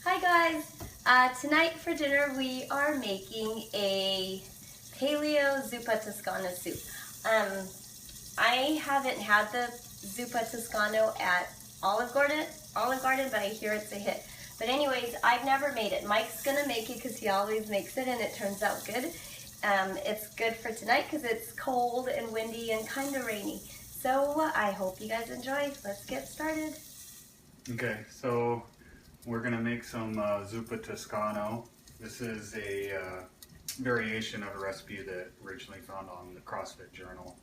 Hi guys! Tonight for dinner we are making a Paleo Zuppa Toscana soup. I haven't had the Zuppa Toscana at Olive Garden, but I hear it's a hit. But anyways, I've never made it. Mike's gonna make it because he always makes it and it turns out good. It's good for tonight because it's cold and windy and kind of rainy. So I hope you guys enjoy. Let's get started. Okay, so we're gonna make some Zuppa Toscana. This is a variation of a recipe that originally found on the CrossFit Journal.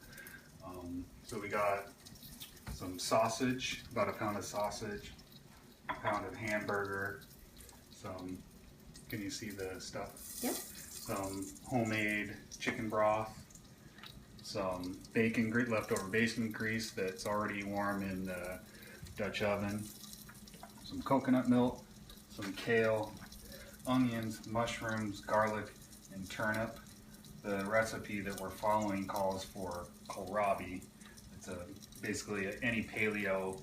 So we got some sausage, about a pound of sausage, a pound of hamburger, some, can you see the stuff? Yep. Some homemade chicken broth, some bacon, leftover bacon grease that's already warm in the Dutch oven, some coconut milk, some kale, onions, mushrooms, garlic, and turnip. The recipe that we're following calls for kohlrabi. It's basically any paleo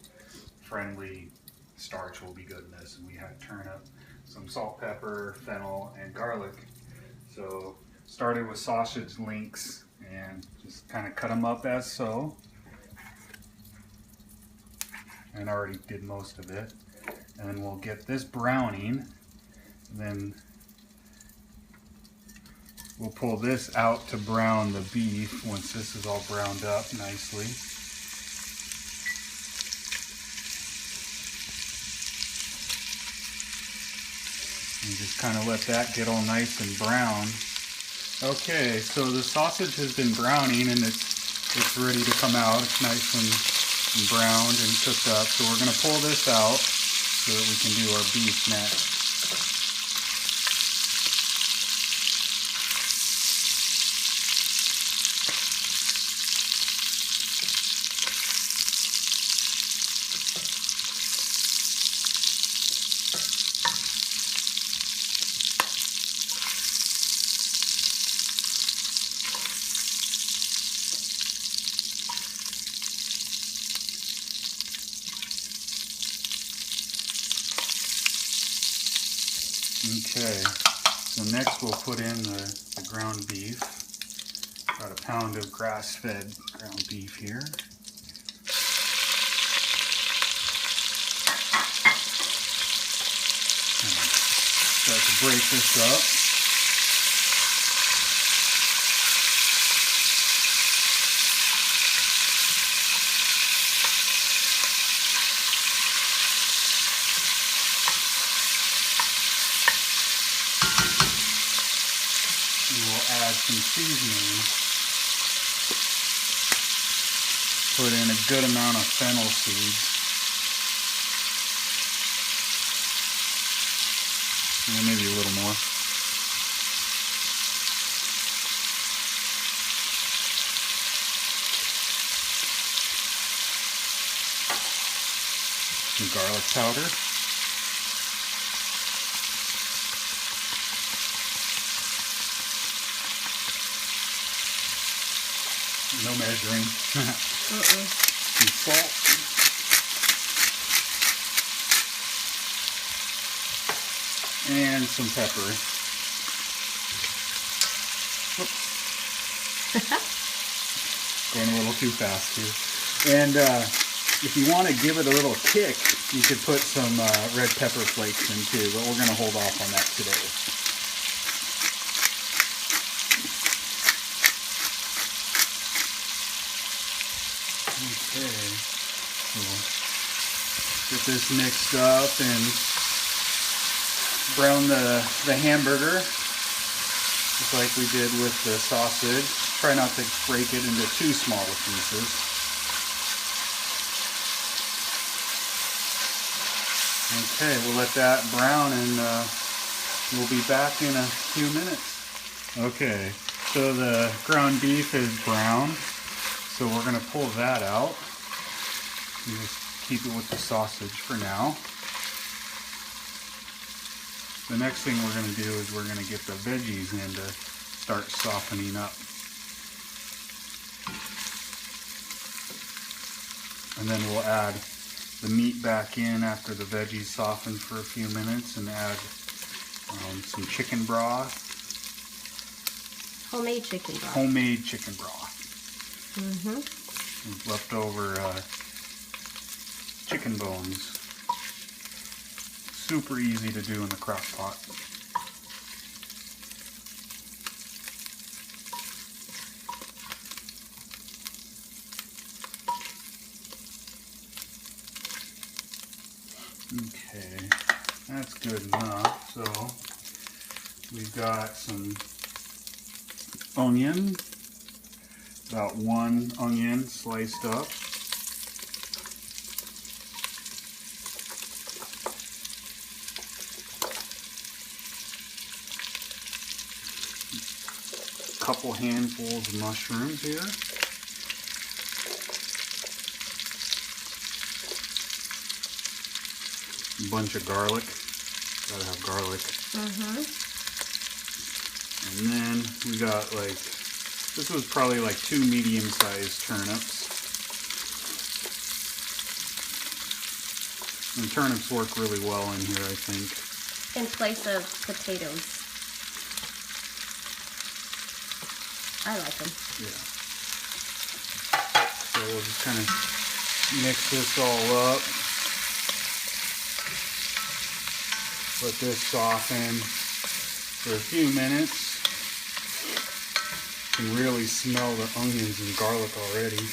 friendly starch will be good in this, and we had turnip, some salt, pepper, fennel, and garlic. So started with sausage links and just kind of cut them up as so. And already did most of it. And then we'll get this browning, and then we'll pull this out to brown the beef once this is all browned up nicely. And just kind of let that get all nice and brown. Okay, so the sausage has been browning and it's ready to come out. It's nice and browned and cooked up. So we're going to pull this out so that we can do our beef next. Okay, so next we'll put in the ground beef. About a pound of grass-fed ground beef here. Start to break this up. Add some seasoning. Put in a good amount of fennel seeds. And maybe a little more. Some garlic powder. No measuring. Some salt. And some pepper. Going a little too fast here. And if you want to give it a little kick, you could put some red pepper flakes in too, but we're going to hold off on that today. Okay, so get this mixed up and brown the hamburger just like we did with the sausage. Try not to break it into too small pieces. Okay, we'll let that brown and we'll be back in a few minutes. Okay, so the ground beef is brown. So we're going to pull that out and just keep it with the sausage for now. The next thing we're going to do is we're going to get the veggies in to start softening up. And then we'll add the meat back in after the veggies soften for a few minutes and add some chicken broth. Homemade chicken broth. Homemade chicken broth. Mm-hmm. Leftover chicken bones. Super easy to do in the crock pot. Okay, that's good enough. So we've got some onion, about 1 onion sliced up. A couple handfuls of mushrooms here. A bunch of garlic. Gotta have garlic. And then we got like, this was probably like 2 medium-sized turnips. And turnips work really well in here, I think. In place of potatoes. I like them. Yeah. So we'll just kind of mix this all up. Let this soften for a few minutes. You can really smell the onions and garlic already.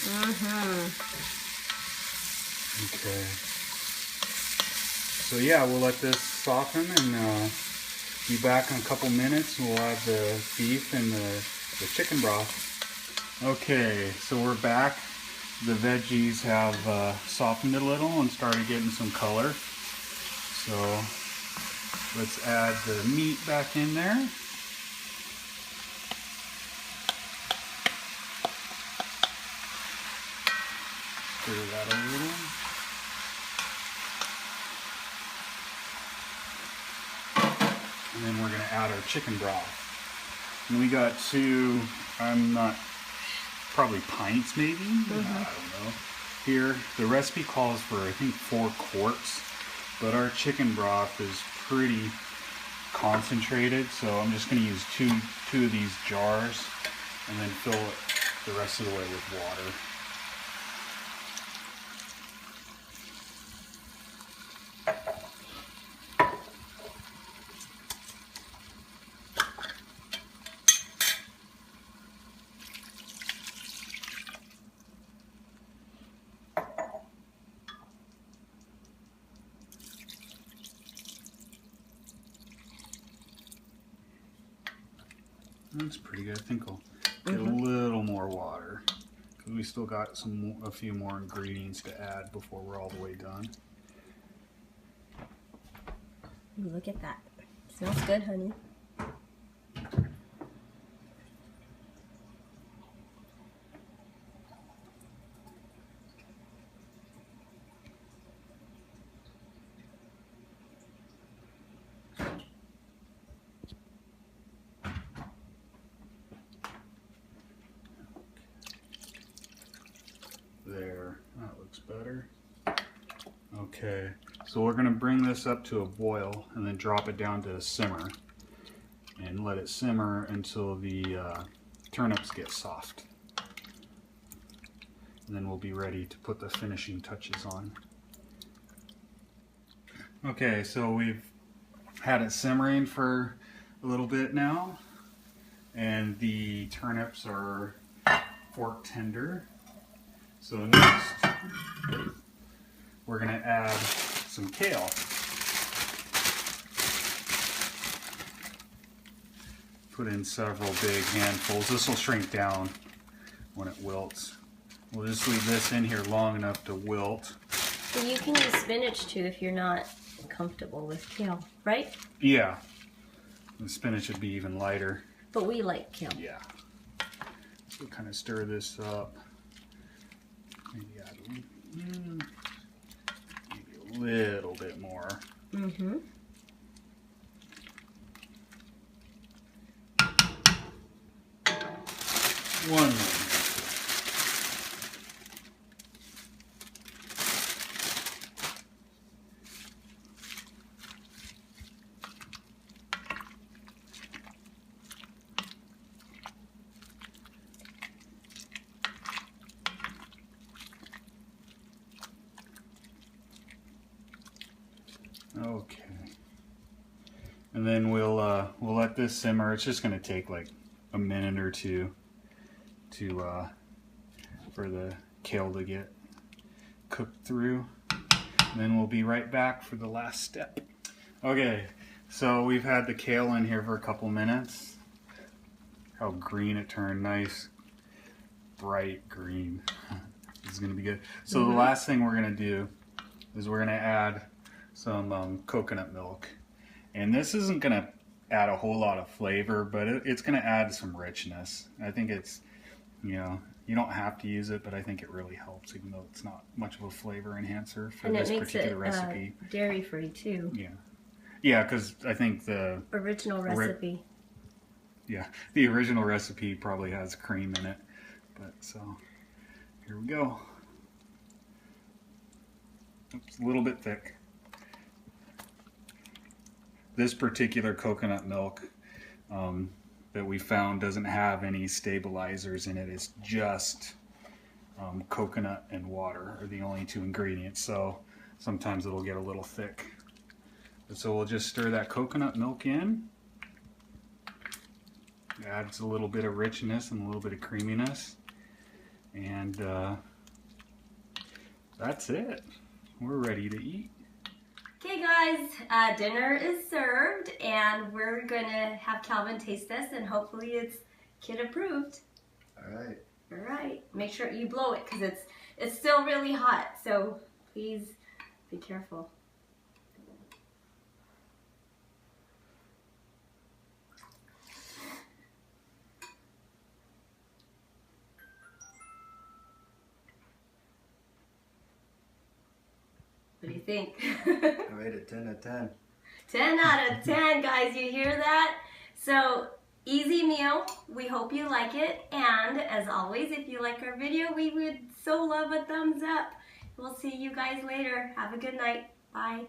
Okay. So yeah, we'll let this soften and be back in a couple minutes. We'll add the beef and the chicken broth. Okay, so we're back. The veggies have softened a little and started getting some color. So let's add the meat back in there. Stir that a little. And then we're going to add our chicken broth. And we got 2, I'm not, probably pints maybe? I don't know. Here, the recipe calls for I think 4 quarts, but our chicken broth is pretty concentrated, so I'm just going to use two of these jars and then fill it the rest of the way with water. That's pretty good. I think I'll get a little more water because we still got a few more ingredients to add before we're all the way done. Ooh, look at that. Smells good, honey. There, that looks better. Okay, so we're going to bring this up to a boil and then drop it down to a simmer and let it simmer until the turnips get soft. And then we'll be ready to put the finishing touches on. Okay, so we've had it simmering for a little bit now, and the turnips are fork tender. So next, we're going to add some kale. Put in several big handfuls. This will shrink down when it wilts. We'll just leave this in here long enough to wilt. But you can use spinach too if you're not comfortable with kale, right? Yeah. The spinach would be even lighter. But we like kale. Yeah. So kind of stir this up. Maybe add maybe a little bit more. One more. Okay. And then we'll let this simmer. It's just going to take like a minute or two to for the kale to get cooked through. And then we'll be right back for the last step. Okay, so we've had the kale in here for a couple minutes. How green it turned, nice bright green. This is going to be good. So the last thing we're going to do is we're going to add some coconut milk. And this isn't going to add a whole lot of flavor, but it's going to add some richness. I think it's, you know, you don't have to use it, but I think it really helps, even though it's not much of a flavor enhancer for this particular recipe. Dairy free too. Yeah. Yeah, because I think the original recipe. The original recipe probably has cream in it. But so, here we go. Oops, a little bit thick. This particular coconut milk that we found doesn't have any stabilizers in it. It's just coconut and water are the only two ingredients. So sometimes it'll get a little thick. So we'll just stir that coconut milk in. It adds a little bit of richness and a little bit of creaminess. And that's it. We're ready to eat. Okay guys, dinner is served and we're going to have Calvin taste this and hopefully it's kid approved. Alright. Alright, make sure you blow it because it's still really hot, so please be careful. What do you think? I rate it 10 out of 10. 10 out of 10, guys. You hear that? So, easy meal. We hope you like it. And, as always, if you like our video, we would so love a thumbs up. We'll see you guys later. Have a good night. Bye.